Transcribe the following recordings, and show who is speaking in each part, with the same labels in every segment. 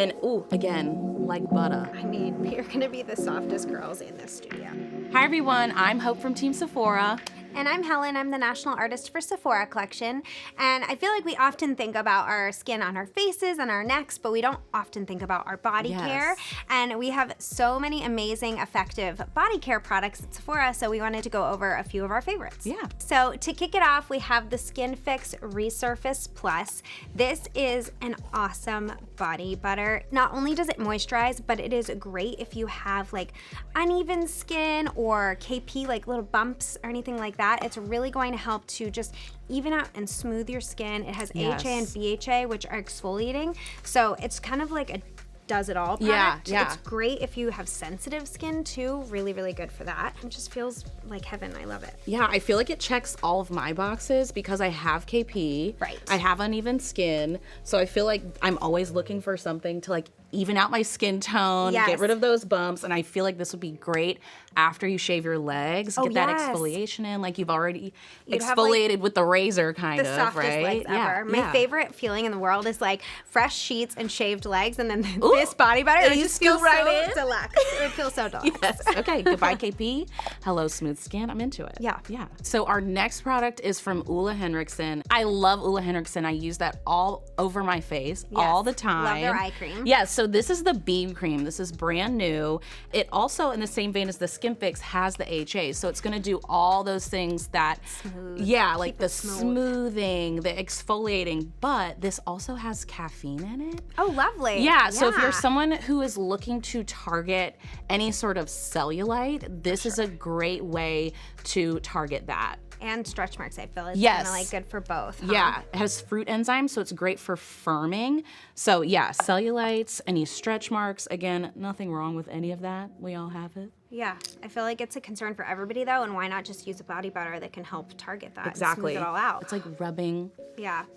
Speaker 1: And ooh, again, like butter.
Speaker 2: I mean, we're gonna be the softest girls in this studio.
Speaker 1: Hi everyone, I'm Hope from Team Sephora.
Speaker 2: And I'm Helen, I'm the national artist for Sephora collection. And I feel like we often think about our skin on our faces and our necks, but we don't often think about our body care. And we have so many amazing, effective body care products at Sephora, so we wanted to go over a few of our favorites.
Speaker 1: Yeah.
Speaker 2: So to kick it off, we have the Skin Fix Resurface Plus. This is an awesome body butter. Not only does it moisturize, but it is great if you have like uneven skin or KP, like little bumps or anything like that. It's really going to help to just even out and smooth your skin. It has AHA and BHA, which are exfoliating. So it's kind of like a does it all product.
Speaker 1: Yeah.
Speaker 2: It's great if you have sensitive skin too. Really, really good for that. It just feels like heaven. I love it.
Speaker 1: Yeah, I feel like it checks all of my boxes because I have KP.
Speaker 2: Right.
Speaker 1: I have uneven skin. So I feel like I'm always looking for something to like even out my skin tone, get rid of those bumps. And I feel like this would be great after you shave your legs. Get that exfoliation in. Like you've already exfoliated with the razor kind of, right?
Speaker 2: The softest legs ever. My favorite feeling in the world is like fresh sheets and shaved legs and then this body butter. It just feels right so deluxe. It feels so deluxe.
Speaker 1: Yes. Okay, goodbye KP. Hello smooth skin. I'm into it.
Speaker 2: Yeah.
Speaker 1: So our next product is from Ole Henriksen. I love Ole Henriksen. I use that all over my face all the time.
Speaker 2: Love their eye cream.
Speaker 1: Yes, so this is the Beam Cream. This is brand new. It also, in the same vein as the Skin Fix, has the HA. So it's gonna do all those things that, like the smoothing, the exfoliating, but this also has caffeine in it.
Speaker 2: Oh, lovely.
Speaker 1: Yeah, so if you're someone who is looking to target any sort of cellulite, this is a great way to target that.
Speaker 2: And stretch marks, I feel. It's kind of like good for both. Huh?
Speaker 1: Yeah, it has fruit enzymes, so it's great for firming. So yeah, cellulites, any stretch marks, again, nothing wrong with any of that. We all have it.
Speaker 2: Yeah, I feel like it's a concern for everybody though, and why not just use a body butter that can help target that and smooth it all out.
Speaker 1: It's like rubbing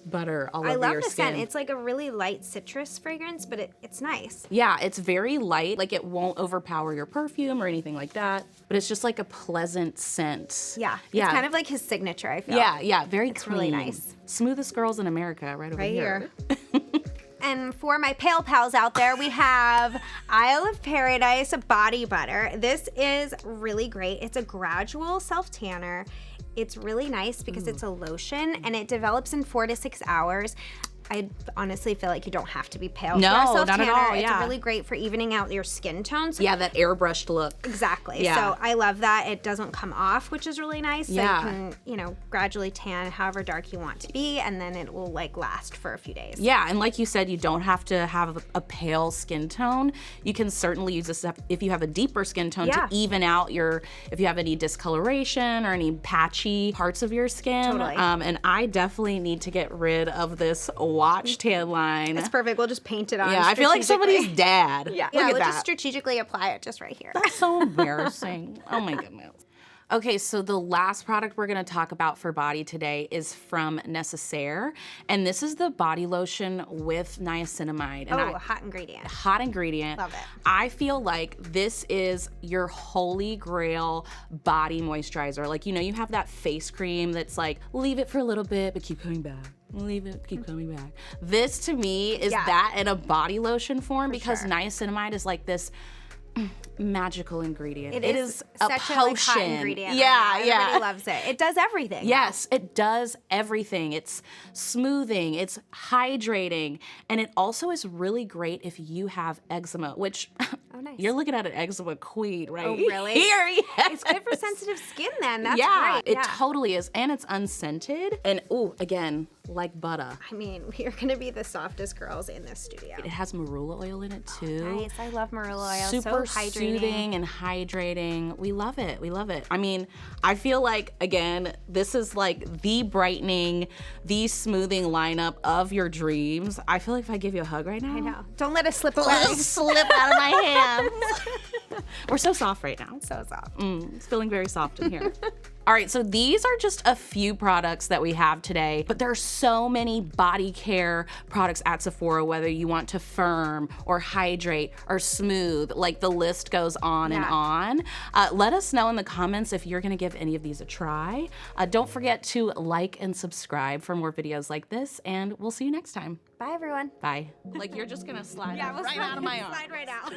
Speaker 1: butter all over your skin.
Speaker 2: I love the scent. It's like a really light citrus fragrance, but it's nice.
Speaker 1: Yeah, it's very light. Like it won't overpower your perfume or anything like that, but it's just like a pleasant scent.
Speaker 2: Yeah, it's kind of like his signature, I feel.
Speaker 1: Yeah, very
Speaker 2: it's
Speaker 1: clean.
Speaker 2: Really nice.
Speaker 1: Smoothest girls in America right over here.
Speaker 2: And for my pale pals out there, we have Isle of Paradise Body Butter. This is really great. It's a gradual self-tanner. It's really nice because it's a lotion and it develops in 4 to 6 hours. I honestly feel like you don't have to be pale.
Speaker 1: No, not at all.
Speaker 2: It's really great for evening out your skin tones.
Speaker 1: Yeah, that airbrushed look.
Speaker 2: Exactly.
Speaker 1: Yeah.
Speaker 2: So I love that. It doesn't come off, which is really nice. So you can, gradually tan however dark you want to be, and then it will like last for a few days.
Speaker 1: Yeah, and like you said, you don't have to have a pale skin tone. You can certainly use this if you have a deeper skin tone to even out if you have any discoloration or any patchy parts of your skin.
Speaker 2: Totally.
Speaker 1: And I definitely need to get rid of this watch tan line.
Speaker 2: It's perfect. We'll just paint it on.
Speaker 1: Yeah, I feel like somebody's dad.
Speaker 2: Yeah, we'll just strategically apply it just right here.
Speaker 1: That's so embarrassing. Oh my goodness. Okay, so the last product we're gonna talk about for body today is from Necessaire, and this is the body lotion with niacinamide. And
Speaker 2: a hot ingredient.
Speaker 1: Hot ingredient.
Speaker 2: Love it.
Speaker 1: I feel like this is your holy grail body moisturizer. Like, you have that face cream that's like, leave it for a little bit, but keep coming back. Leave it, keep coming back. This to me is that in a body lotion form because niacinamide is like this magical ingredient.
Speaker 2: It
Speaker 1: is
Speaker 2: such
Speaker 1: a potion.
Speaker 2: hot ingredient.
Speaker 1: Yeah,
Speaker 2: Everybody loves it. It does everything.
Speaker 1: Yes, it does everything. It's smoothing, it's hydrating, and it also is really great if you have eczema, which
Speaker 2: nice.
Speaker 1: You're looking at an eczema queen right
Speaker 2: really?
Speaker 1: here. Yes.
Speaker 2: It's good for sensitive skin then. That's
Speaker 1: great.
Speaker 2: It
Speaker 1: totally is, and it's unscented. And again, like butter.
Speaker 2: I mean, we are gonna be the softest girls in this studio.
Speaker 1: It has marula oil in it too.
Speaker 2: Nice, I love marula oil.
Speaker 1: Super
Speaker 2: so hydrating.
Speaker 1: soothing and hydrating. We love it. We love it. I mean, I feel like again, this is like the brightening, the smoothing lineup of your dreams. I feel like if I give you a hug right now,
Speaker 2: I know. Don't let it slip away.
Speaker 1: Slip out of my hands. We're so soft right now.
Speaker 2: So soft.
Speaker 1: It's feeling very soft in here. All right, so these are just a few products that we have today, but there's so many body care products at Sephora, whether you want to firm or hydrate or smooth, like the list goes on and on. Let us know in the comments if you're gonna give any of these a try. Don't forget to like and subscribe for more videos like this, and we'll see you next time.
Speaker 2: Bye, everyone.
Speaker 1: Bye. Like you're just gonna slide right out of my arm.
Speaker 2: Slide right out.